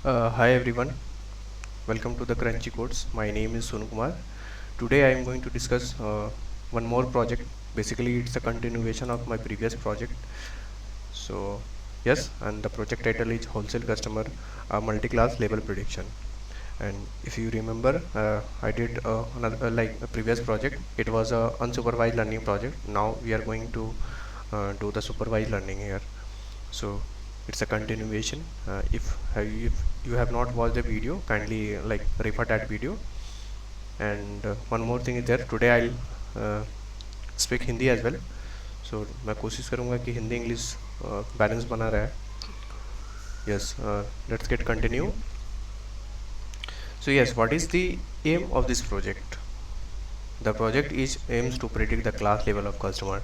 Hi everyone, welcome to the Crunchy Codes. My name is Sonukumar. Today I am going to discuss one more project. Basically, it's a continuation of my previous project. So, yes, and the project title is Wholesale Customer Multi-Class Label Prediction. And if you remember, I did another like a previous project. It was a unsupervised learning project. Now we are going to do the supervised learning here. So it's a continuation. If you have not watched the video, kindly like refer that video. And one more thing is there. Today I'll speak Hindi as well. So मैं कोशिश करूँगा कि Hindi English balance बना रहा है. Yes, let's get continue. So yes, what is the aim of this project? The project is aims to predict the class level of customer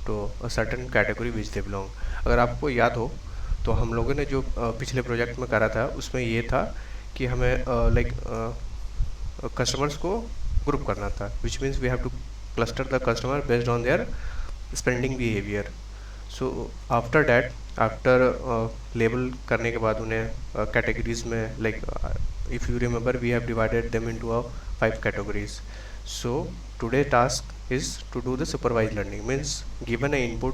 to a certain category which they belong. अगर आपको याद हो तो हम लोगों ने जो पिछले प्रोजेक्ट में करा था उसमें ये था कि हमें लाइक कस्टमर्स को ग्रुप करना था, which means we have to cluster the customer based on their spending behaviour. So after that, after label करने के बाद उन्हें कैटेगरीज में like if you remember we have divided them into 5 categories. So today task is to do the supervised learning, means given a input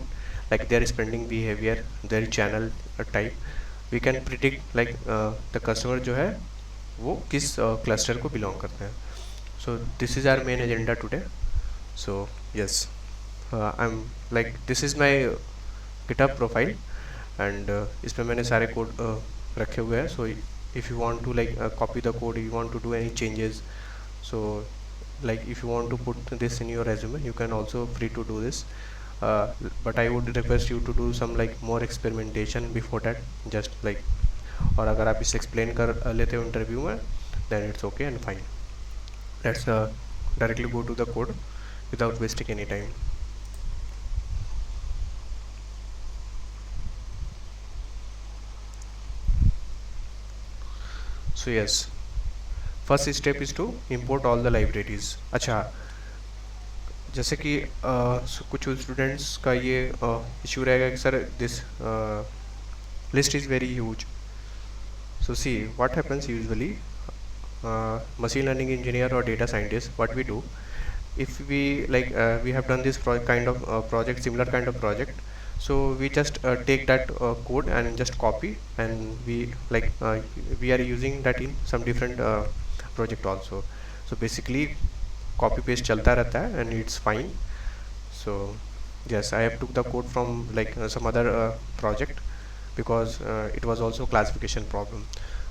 like their spending behavior, their channel type, we can predict like the customer जो है वो किस cluster को belong करते हैं. So this is our main agenda today. So yes, I'm like this is my GitHub profile and इसमें मैंने सारे कोड रखे हुए हैं. So if you want to like copy the code, you want to do any changes, so like if you want to put this in your resume, you can also free to do this, but I would request you to do some like more experimentation before that, just like. और अगर आप इसे explain कर लेते हो interview में, then it's okay and fine. Let's directly go to the code without wasting any time. So yes, first step is to import all the libraries. अच्छा, जैसे कि कुछ स्टूडेंट्स का ये इशू रहेगा कि sir this list is very huge. So see what happens usually, machine learning engineer or data scientist, what we do, if we like we have done this project, similar kind of project, so we just take that code and just copy, and we like we are using that in some different project also. So basically copy paste chalta rehta hai and it's fine. So yes, I have took the code from like some other project because it was also classification problem.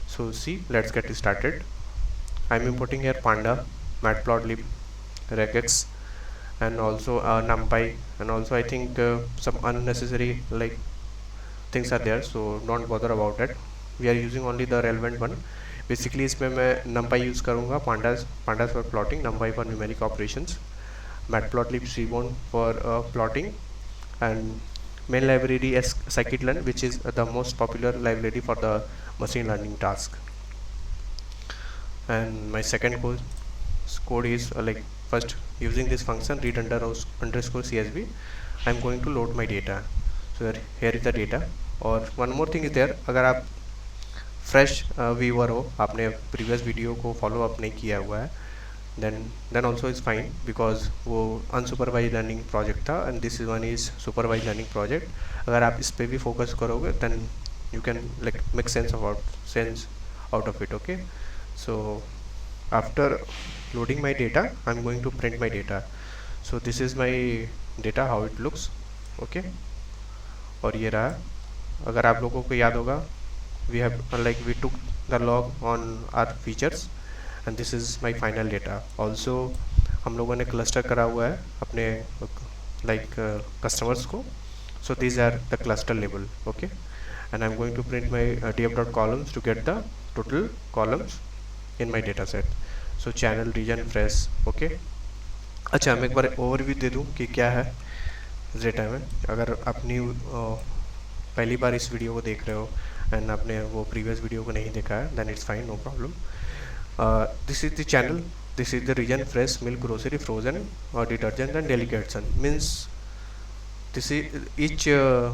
So see, let's get started. I'm importing here panda, matplotlib, regex, and also numpy, and also I think some unnecessary like things are there, so don't bother about that. We are using only the relevant one. Basically इसमें मैं numpy use करूँगा, pandas for plotting, numpy for numeric operations, matplotlib seaborn for plotting, and main library is scikit-learn, which is the most popular library for the machine learning task. And my second code is like first using this function read underscore csv, I'm going to load my data. So here is the data. और one more thing is there, अगर आप fresh viewer हो, आपने previous video को follow up नहीं किया हुआ है, then also is fine because वो अनसुपरवाइज लर्निंग प्रोजेक्ट था and this one is supervise learning project. अगर आप इस पर भी फोकस करोगे then you can like make sense out of it. Okay, so after loading my data, I'm going to print my data. So this is my data, how it looks. Okay, और ये रहा. अगर आप लोगों को याद होगा, we took the log on our features and this is my final data. Also हम लोगों ने cluster करा हुआ है अपने like customers को. So these are the cluster label. Okay, and I'm going to print my df.columns to get the total columns in my data set. So channel, region, fresh. Okay, अच्छा मैं एक बार overview दे दूँ कि क्या है इस data में. अगर आप न्यू पहली बार इस वीडियो को देख रहे हो एंड आपने वो प्रीवियस वीडियो को नहीं देखा है, then it's fine, no problem. This is the channel, this is the region, fresh, milk, grocery, frozen और detergent and delicates. Means this is each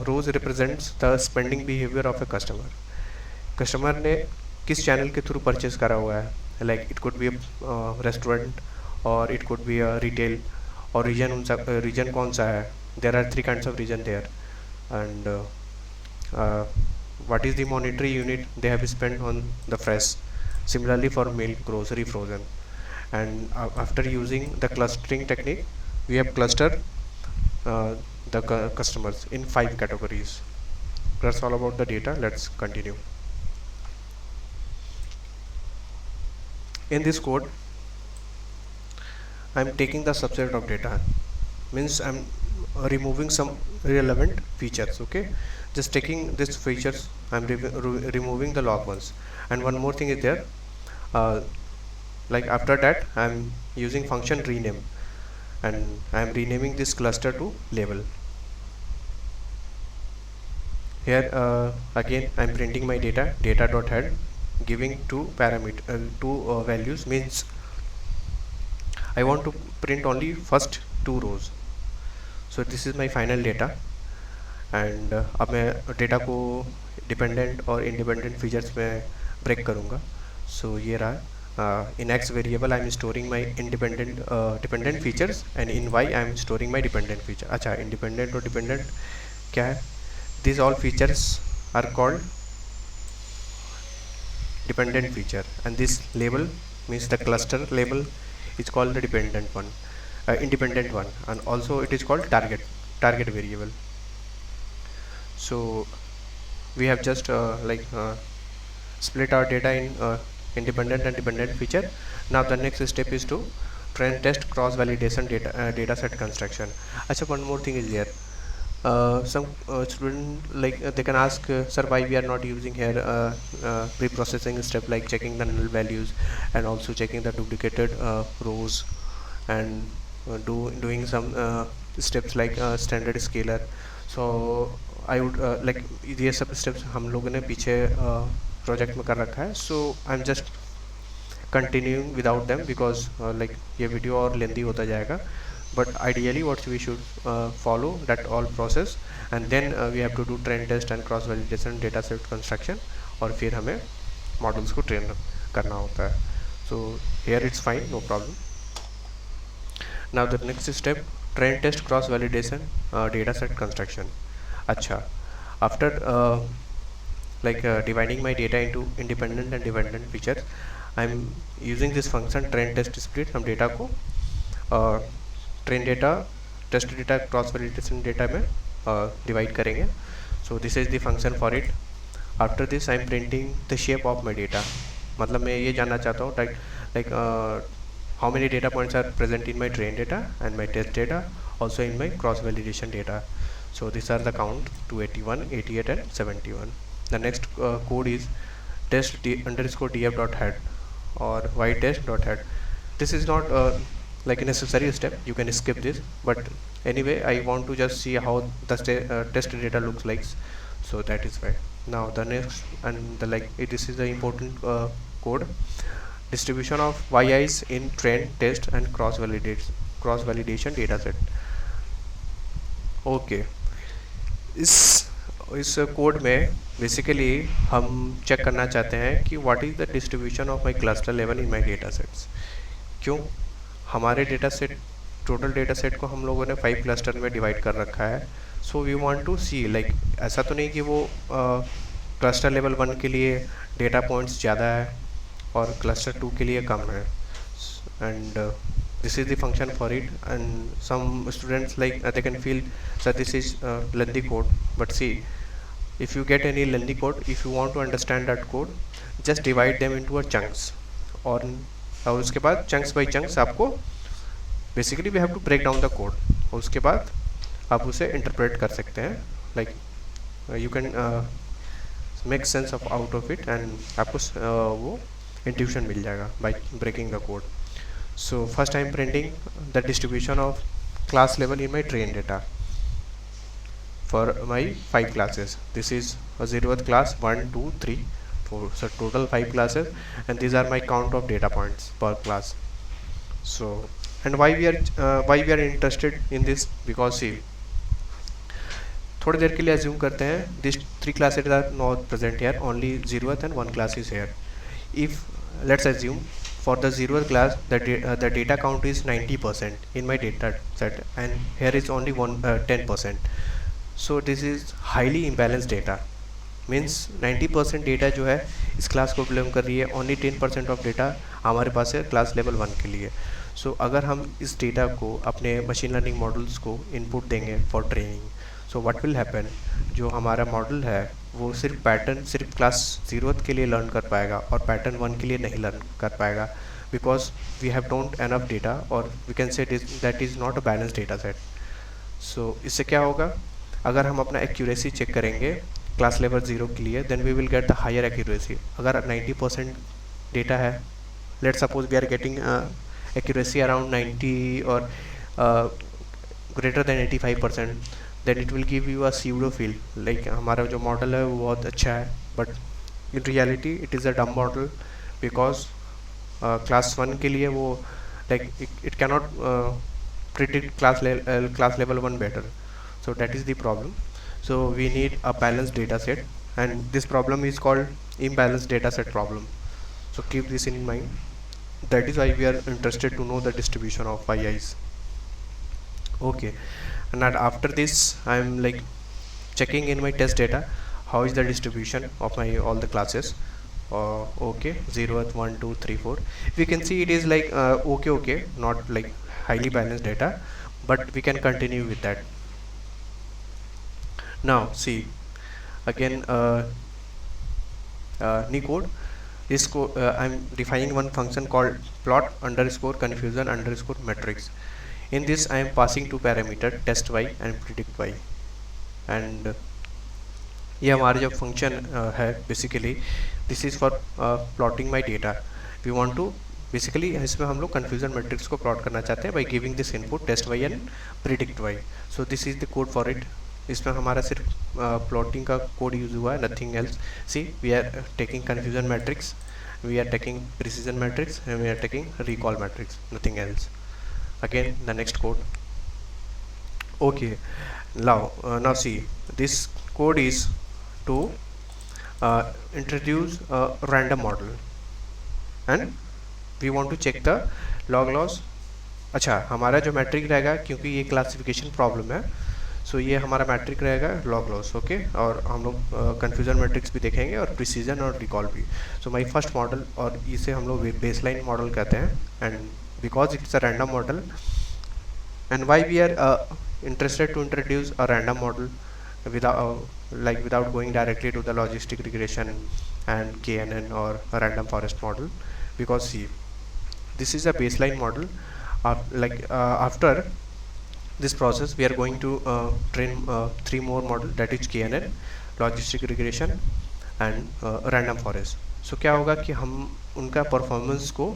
rows represents the spending behavior of a customer. Customer ने किस channel के through purchase करा हुआ है, like it could be restaurant और it could be retail, और region उनसा रीजन कौन सा है. There are 3 kinds of region there. And what is the monetary unit they have spent on the fresh. Similarly for milk, grocery, frozen. And after using the clustering technique, we have clustered the customers in 5 categories. That's all about the data. Let's continue. In this code, I'm taking the subset of data, means I'm removing some irrelevant features. Okay, just taking these features, I'm removing the log ones. And one more thing is there, uh, like after that I'm using function rename, and I'm renaming this cluster to label. Here again I'm printing my data.head, giving two parameter two values, means I want to print only first 2 rows. So this is my final data. And अब मैं data को dependent और independent features में break करूँगा. So ये रहा. In X variable I am storing my independent dependent features, and in Y I am storing my dependent feature. अच्छा, independent और डिपेंडेंट क्या है? This all features are called dependent feature, and this label means the cluster label is called the dependent one, independent one, and also it is called target variable. So we have just split our data in independent and dependent feature. Now the next step is to train test cross validation data set construction. Achha, one more thing is there. Some student they can ask, sir, why we are not using here pre-processing step like checking the null values and also checking the duplicated rows, and doing some steps like standard scalar. So I would like ये सब steps हम लोगों ने पीछे project में कर रखा है. So I'm just continuing without them because ये video और lengthy होता जाएगा. But ideally what we should follow that all process, and then we have to do train test and cross validation data set construction, और फिर हमें models को train करना होता है. So here it's fine, no problem. Now the next step, train test cross validation data set construction. अच्छा, after dividing my data into independent and dependent features, I'm using this function train test split. हम data को train data, test data, cross validation data में divide करेंगे. So this is the function for it. After this I am printing the shape of my data. मतलब मैं ये जानना चाहता हूँ like how many data points are present in my train data and my test data, also in my cross validation data. So this are the count 281, 88 and 71. The next code is test _df.head or why test.head. This is not like a necessary step, you can skip this, but anyway I want to just see how the test data looks like, so that is why. Now the next, and this is the important code, distribution of yi's in train, test and cross validation data set. Okay, इस code में basically हम check करना चाहते हैं कि what is the distribution of my cluster level in my data sets. क्यों? हमारे data set, total data set को हम लोगों ने 5 क्लस्टर में डिवाइड कर रखा है. सो वी वांट टू सी ऐसा तो नहीं कि वो क्लस्टर लेवल 1 के लिए डेटा पॉइंट्स ज़्यादा है और क्लस्टर 2 के लिए कम है. And this is the function for it. And some students they can feel that this is lengthy code, but see, if you get any lengthy code, if you want to understand that code, just divide them into a chunks, और उसके बाद chunks by chunks आपको basically we have to break down the code, और उसके बाद आप उसे interpret कर सकते हैं. You can make sense out of it, and आपको वो intuition मिल जाएगा by breaking the code. So first I am printing the distribution of class level in my train data for my 5 classes. This is a 0th class, 1, 2, 3, 4. So total 5 classes, and these are my count of data points per class. So, and why we are interested in this? Because see, थोड़ी देर के लिए assume करते हैं these 3 classes are not present here, only 0th and 1 class is here. If let's assume for the zeroth class the data count is 90% in my data set, and here is only 10%. So this is highly imbalanced data. Means 90% data जो है इस class को belong कर रही है, only 10% of data हमारे पास है class level 1 के लिए. सो अगर हम इस डेटा को अपने मशीन लर्निंग मॉडल्स को इनपुट देंगे for training, so what will happen, जो हमारा मॉडल है वो सिर्फ पैटर्न सिर्फ क्लास 0 के लिए लर्न कर पाएगा और पैटर्न 1 के लिए नहीं लर्न कर पाएगा, because we have don't enough data, और we can say that is not a balance data set. So इससे क्या होगा, अगर हम अपना एक्यूरेसी चेक करेंगे क्लास लेवल 0 के लिए, then we will get the higher accuracy. अगर 90% डेटा है, let suppose we are getting accuracy around 90 और greater than 85%, then it will give you a pseudo feel like हमारा जो मॉडल है वो बहुत अच्छा है, but in reality it is a डम मॉडल, बिकॉज क्लास 1 के लिए वो like it cannot predict class level 1 better. So that is the problem. So we need a balanced data set, and this problem is called imbalanced data set problem. So keep this in mind. That is why we are interested to know the distribution of YIs. Okay, and after this I am like checking in my test data how is the distribution of my all the classes. Okay, 0th 1 2 3 4, we can see it is like okay, not like highly balanced data, but we can continue with that. Now see again new code. This code I'm defining one function called plot underscore confusion underscore matrix. In this I am passing two parameter test y and predict y, and ये हमारा जो function है basically this is for plotting my data. We want to basically इसमें हम लोग confusion matrix को plot करना चाहते हैं by giving this input test Y and predict Y. So this is the code for it. इसमें हमारा सिर्फ प्लॉटिंग का कोड यूज हुआ है, nothing else. See we are taking confusion matrix, we are taking precision matrix, and we are taking recall matrix, nothing else. Again the next code. Okay, now see, this code is to introduce a random model, and we want to check the log loss. अच्छा, हमारा जो matric रहेगा, क्योंकि ये classification problem है, सो ये हमारा matric रहेगा लॉग लॉस. ओके, और हम लोग कन्फ्यूजन मैट्रिक्स भी देखेंगे और प्रिसीजन और रिकॉल भी. सो माई फर्स्ट मॉडल, और इसे हम लोग बेसलाइन मॉडल कहते हैं, and because it's a random model. And why we are interested to introduce a random model without going directly to the logistic regression and KNN or a random forest model, because see, this is a baseline model. After this process we are going to train 3 more model, that is KNN, logistic regression and random forest. So क्या होगा कि हम उनका performance को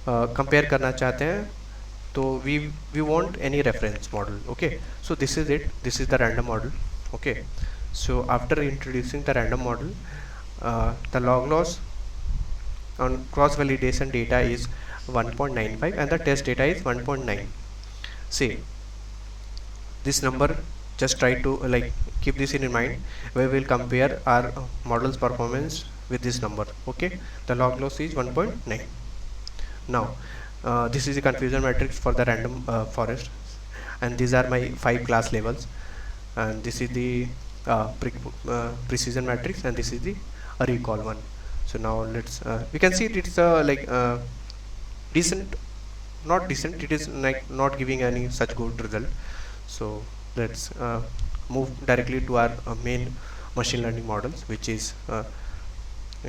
compare करना चाहते हैं, तो we want any reference model. Okay, so this is it, this is the random model. Okay, so after introducing the random model, the log loss on cross validation data is 1.95 and the test data is 1.9. see this number, just try to like keep this in mind. We will compare our model's performance with this number. Okay, the log loss is 1.9. now this is the confusion matrix for the random forest, and these are my 5 class levels, and this is the precision matrix, and this is the recall one. So now let's we can see it's like decent, not decent, it is like not giving any such good result. So let's move directly to our main machine learning models, which is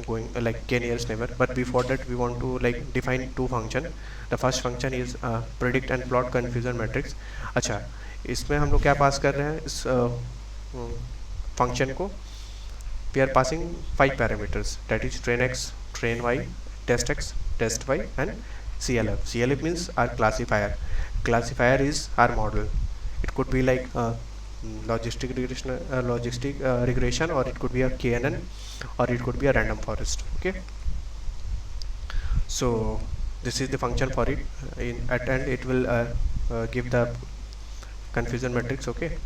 going like K-nearest neighbor. But before that we want to like define 2 function. The first function is predict and plot confusion matrix. अच्छा, इसमें हम लोग क्या पास कर रहे हैं इस function को? we are passing 5 parameters, that is train x, train y, test x, test y, and CLF. CLF means our classifier. Classifier is our model. It could be like logistic regression, or it could be a KNN, or it could be a random forest. Okay, so this is the function for it. At end it will give the confusion matrix. Okay,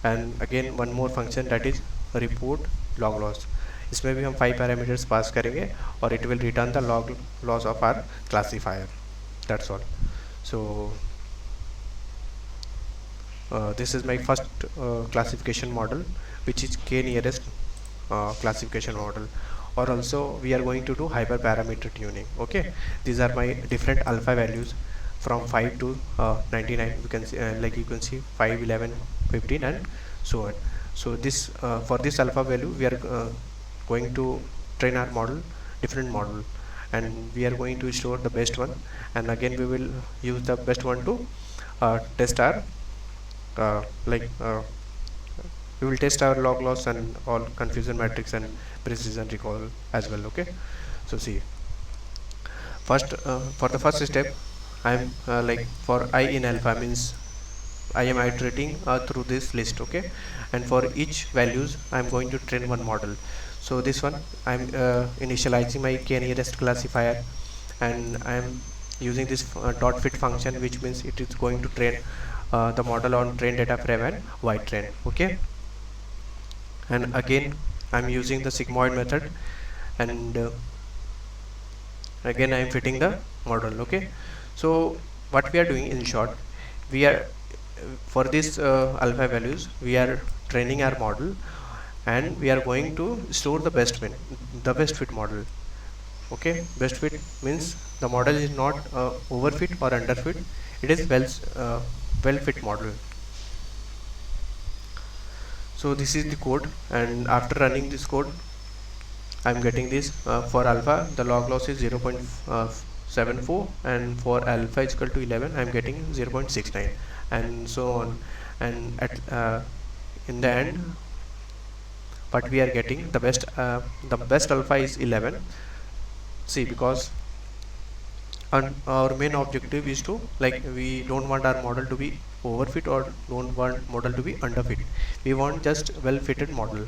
and again one more function, that is report log loss. इसमें भी हम 5 parameters pass करेंगे और it will return the log loss of our classifier, that's all. So this is my first classification model, which is k nearest classification model. Or also we are going to do hyperparameter tuning. Okay, these are my different alpha values from 5 to 99. You can see, like you can see 5, 11, 15 and so on. So this for this alpha value we are going to train our model, different model, and we are going to store the best one, and again we will use the best one to test our uh, like uh, we will test our log loss and all confusion matrix and precision recall as well. Okay, so see, first for the first step I am like for I in alpha means I am iterating through this list. Okay, and for each values I am going to train one model. So this one I am initializing my k nearest classifier, and I am using this dot fit function, which means it is going to train the model on train data frame and white train. Okay, and again I'm using the sigmoid method, and again I am fitting the model. Okay, so what we are doing in short, we are for this alpha values we are training our model, and we are going to store the best win, the best fit model. Okay, best fit means the model is not overfit or underfit, it is well fit model. So this is the code, and after running this code I'm getting this for alpha the log loss is 0.74, and for alpha is equal to 11 I'm getting 0.69, and so on. And at in the end what we are getting, the best alpha is 11. See, because our main objective is to, like, we don't want our model to be overfit or don't want model to be underfit, we want just well fitted model.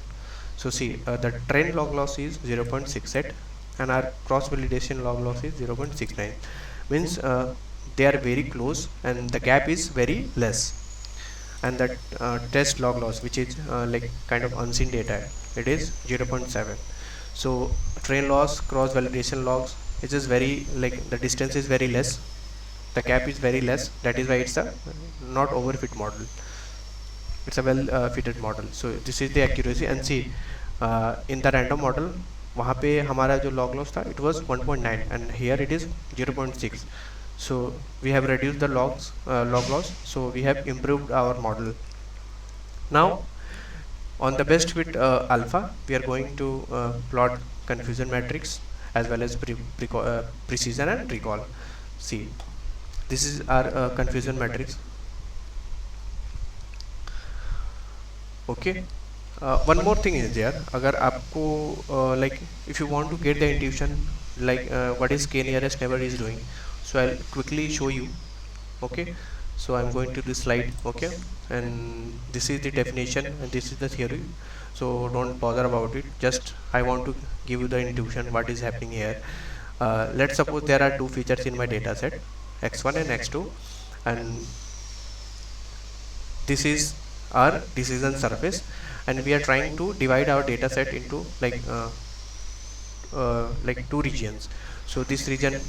So see, the train log loss is 0.68 and our cross validation log loss is 0.69, means they are very close and the gap is very less. And that test log loss, which is like kind of unseen data, it is 0.7. So train loss, cross validation logs, it is very, like, the distance is very less, the gap is very less, that is why it's a not overfit model, it's a well fitted model. So this is the accuracy. And see, in the random model वहाँ पे हमारा जो log loss था it was 1.9 and here it is 0.6. So we have reduced the log loss, so we have improved our model. Now on the best fit alpha we are going to plot confusion matrix as well as precision and recall. See, this is our confusion matrix. Okay, one more thing is there, अगर आपको like if you want to get the intuition like what is k nearest neighbor is doing, so I'll quickly show you. Okay, so I'm going to this slide. Okay, and this is the definition and this is the theory, so don't bother about it, just I want to give you the intuition what is happening here. Let's suppose there are two features in my data set, x1 and x2, and this is our decision surface, and we are trying to divide our data set into like two regions. So this region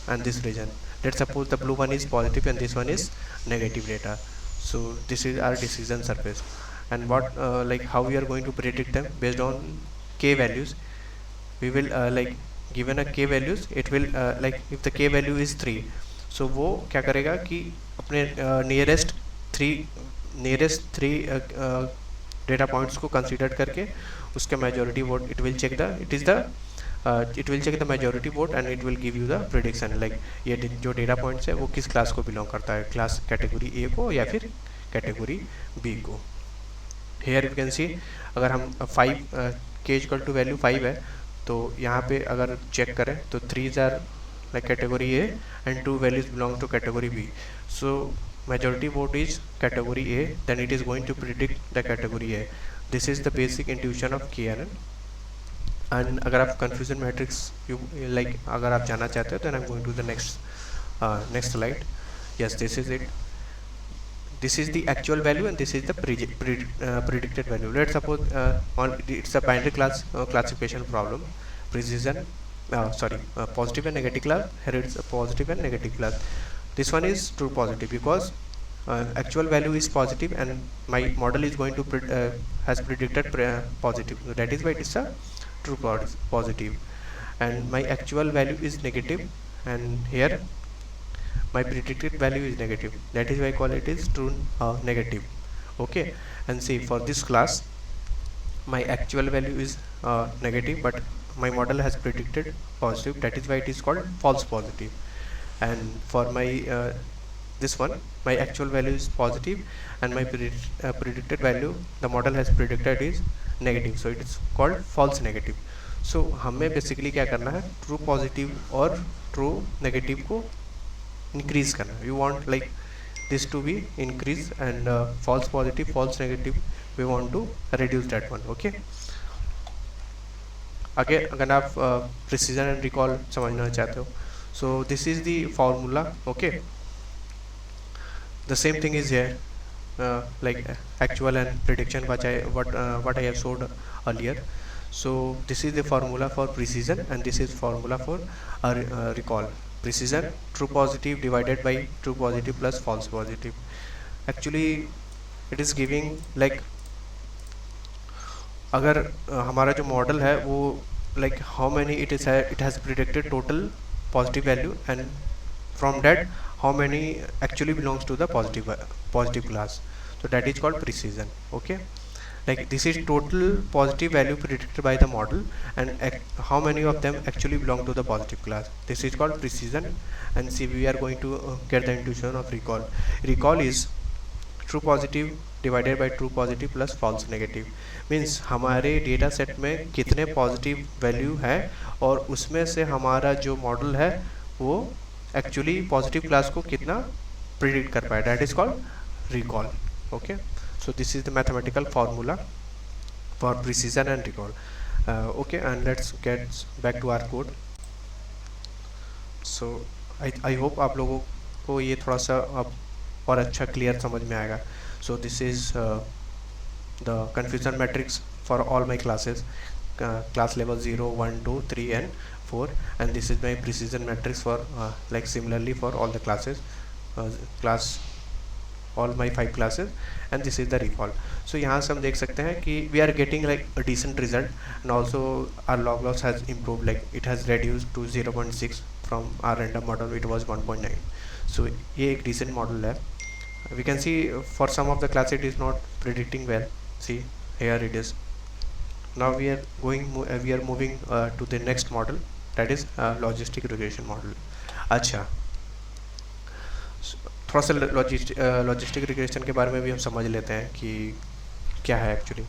and this region, let's suppose the blue one is positive and this one is negative data. So this is our decision surface, and what like how we are going to predict them based on k values. We will like given a k values, it will like if the k value is 3, so वो क्या करेगा कि अपने nearest three data points को consider करके उसके majority vote it will check the majority vote and it will give you the prediction, like ये जो डेटा पॉइंट्स है वो किस क्लास को बिलोंग करता है, क्लास कैटेगरी ए को या फिर कैटेगरी बी को. हेयर यू कैन सी, अगर हम 5 के इक्वल टू वैल्यू 5 है, तो यहाँ पे अगर चेक करें तो 3 are like category A and 2 values belong to category B. So majority vote is category A, then it is going to predict the category A. This is the basic intuition of KNN. And अगर आप confusion matrix you like अगर आप जानना चाहते हो, then I'm going to the next slide. Yes, this is it. this is the actual value and this is the predicted value. Let's suppose it's a binary class classification problem. Precision, positive and negative class. Here it's a positive and negative class. This one is true positive because actual value is positive and my model is going to has predicted positive. So that is why it is a true positive, and my actual value is negative, and here my predicted value is negative. That is why I call it is true negative. Okay, and see, for this class my actual value is negative, but my model has predicted positive. That is why it is called false positive. And for my this one, my actual value is positive and my predicted value the model has predicted is negative, so it is called false negative. So हमें basically क्या करना है, true positive और true negative को increase करना है. We want like this to be increase, and false positive, false negative, we want to reduce that one. Okay, again अगर आप precision and recall समझना चाहते हो, so this is the formula. Okay, the same thing is here, like actual and prediction what I have showed earlier. So this is the formula for precision and this is formula for recall. Precision, true positive divided by true positive plus false positive. Actually it is giving like अगर हमारा जो model है वो like how many it has predicted total positive value, and from that how many actually belongs to the positive class. So that is called precision. Okay, like this is total positive value predicted by the model, and how many of them actually belong to the positive class. This is called precision. And see, we are going to get the intuition of recall. Recall is true positive divided by true positive plus false negative. Means हमारे data set में कितने positive value है और उसमें से हमारा जो model है वो एक्चुअली पॉजिटिव क्लास को कितना प्रिडिक्ट कर पाए. That is called recall. Okay, so this is the mathematical formula for precision and recall. Okay, and let's get back to our code. So I hope आप लोगों को ये थोड़ा सा अब और अच्छा क्लियर समझ में आएगा. So this is the confusion matrix for all my classes, class level 0, 1, 2, 3 and 4, and this is my precision matrix for like similarly for all the classes, all my 5 classes, and this is the recall. So यहाँ से हम देख सकते हैं कि we are getting like a decent result, and also our log loss has improved, like it has reduced to 0.6 from our random model it was 1.9. so ये एक decent model है. We can see for some of the class it is not predicting well. See, here it is. Now we are moving to the next model, that is logistic regression model. अच्छा, थोड़ा सा logistic regression के बारे में भी हम समझ लेते हैं कि क्या है actually.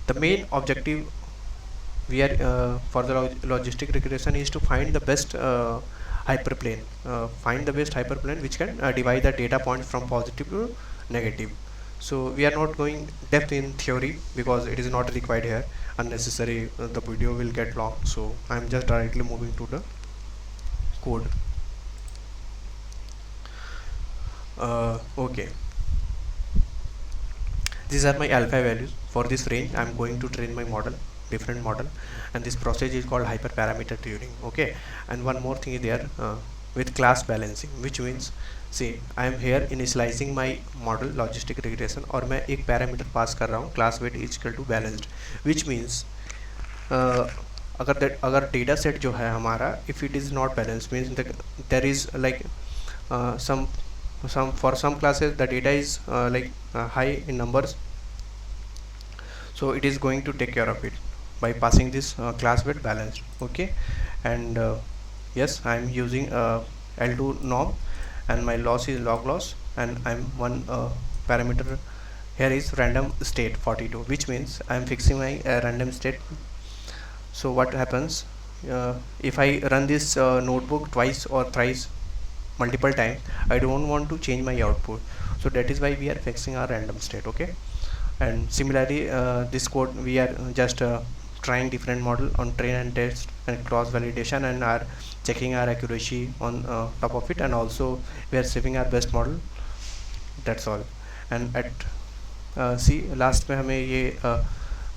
The main objective we are for the logistic regression is to find the best hyperplane, which can divide the data points from positive to negative. So we are not going depth in theory because it is not required here, unnecessary. The video will get long, so I am just directly moving to the code. Okay, these are my alpha values. For this range I am going to train my model, different model, and this process is called hyperparameter tuning. Okay, and one more thing is there with class balancing, which means see I am here initializing my model logistic regression और मैं एक parameter pass कर रहा हूँ class weight is equal to balanced, which means अगर data set जो है हमारा if it is not balanced means there is like some for some classes the data is like high in numbers, so it is going to take care of it by passing this class weight balanced. Okay, and yes, I am using L2 norm and my loss is log loss, and I'm one parameter here is random state 42, which means I am fixing my random state. So what happens if I run this notebook twice or thrice multiple times, I don't want to change my output, so that is why we are fixing our random state. Okay, and similarly this code we are just trying different model on train and test and cross validation, and are checking our accuracy on top of it, and also we are saving our best model. That's all. And at see last में हमें ये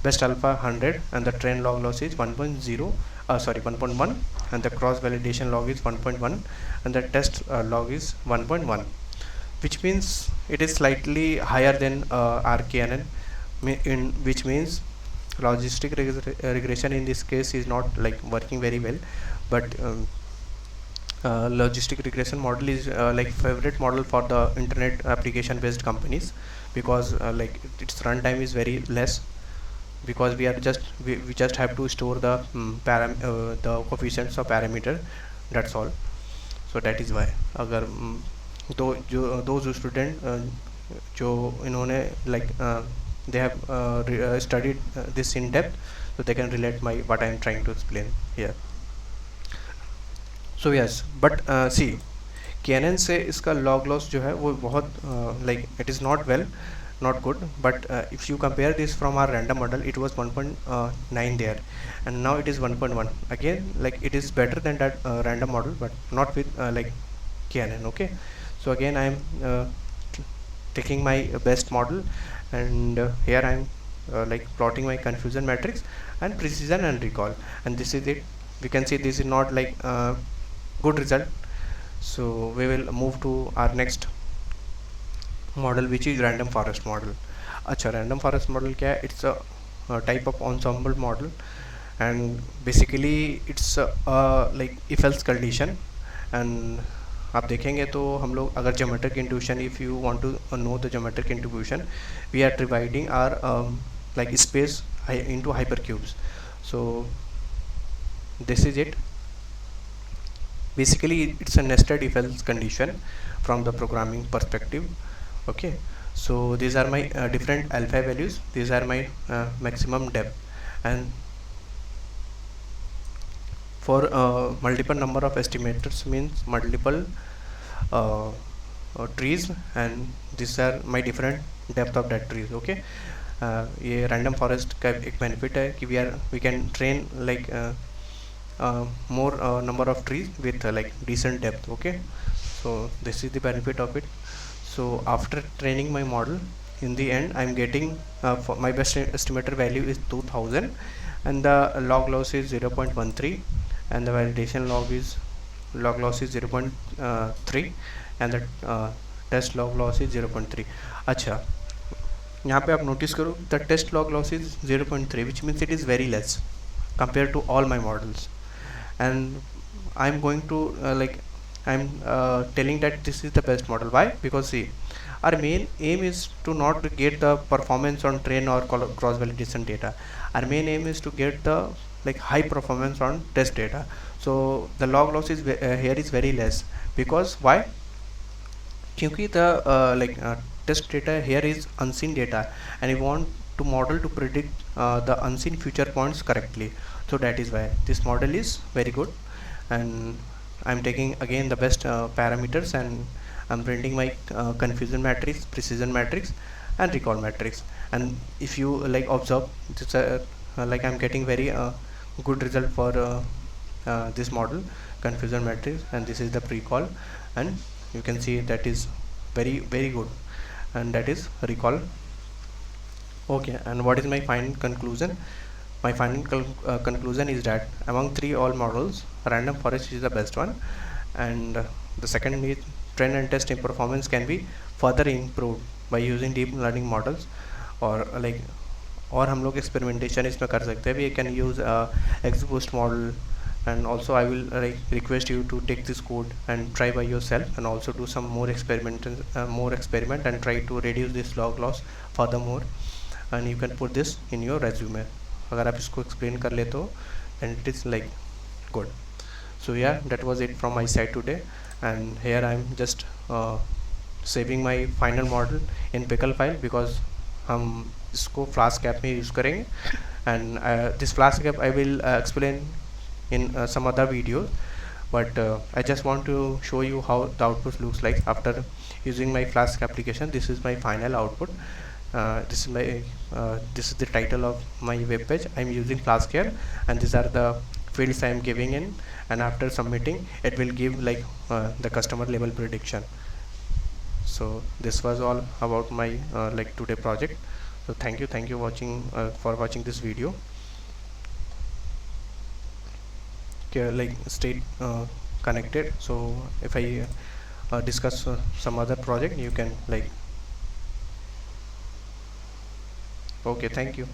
best alpha 100 and the train log loss is 1.0 sorry 1.1, and the cross validation log is 1.1, and the test log is 1.1, which means it is slightly higher than RKNN, which means logistic regression in this case is not like working very well, but logistic regression model is like favorite model for the internet application based companies, because like its runtime is very less, because we just have to store the the coefficients of parameter. That's all. So that is why अगर those student जो इन्होंने like they have studied this in depth, so they can relate what I am trying to explain here. So yes, but see Canon से इसका log loss जो है वो बहुत like it is not good, but if you compare this from our random model, it was 1.9 there, and now it is 1.1 again. Like it is better than that random model, but not with like Canon. Okay, so again I am taking my best model, and here I am like plotting my confusion matrix and precision and recall, and this is it. We can see this is not like good result, so we will move to our next model, which is random forest model. अच्छा, random forest model क्या है? It's a type of ensemble model, and basically it's like if else condition. And आप देखेंगे तो हम लोग अगर geometric intuition, if you want to know the geometric intuition, we are dividing our like space into hypercubes. So this is it. Basically it's a nested if else condition from the programming perspective. Okay, so these are my different alpha values. These are my maximum depth, and for multiple number of estimators means multiple trees, and these are my different depth of that trees. Okay, ये random forest का एक benefit है कि we can train like more number of trees with like decent depth. Okay, so this is the benefit of it. So after training my model, in the end I'm getting for my best estimator value is 2000, and the log loss is 0.13, and the validation log loss is 0.3, and the test log loss is 0.3. अच्छा, यहाँ पे आप notice करो the test log loss is 0.3, which means it is very less compared to all my models, and I'm going to I'm telling that this is the best model. Why? Because see, our main aim is to not get the performance on train or cross validation data. Our main aim is to get the like high performance on test data. So the log loss is here is very less. Because why? Because the test data here is unseen data, and we want to model to predict the unseen future points correctly. So that is why this model is very good, and I'm taking again the best parameters, and I'm printing my confusion matrix, precision matrix, and recall matrix. And if you like observe this, like I'm getting very good result for this model confusion matrix, and this is the recall, and you can see that is very good, and that is recall. Okay, and what is my final conclusion? My final conclusion is that among all models, random forest is the best one, and the second is train and test in performance can be further improved by using deep learning models, or like और हम लोग experimentation इसमें कर सकते हैं. We can use XBoost model, and also I will request you to take this code and try by yourself, and also do some more experiment and try to reduce this log loss furthermore, and you can put this in your resume. अगर आप इसको explain कर ले तो then it is like good. So yeah, that was it from my side today, and here I am just saving my final model in pickle file, because हम इसको flask app में use करेंगे, and this flask app I will explain in some other videos, but I just want to show you how the output looks like after using my flask application. This is my final output, this is the title of my web page. I'm using Flask here, and these are the fields I'm giving in, and after submitting it will give like the customer level prediction. So this was all about my like today project. So thank you watching for watching this video. Okay, like stay connected. So if I discuss some other project, you can like. Okay, thank you.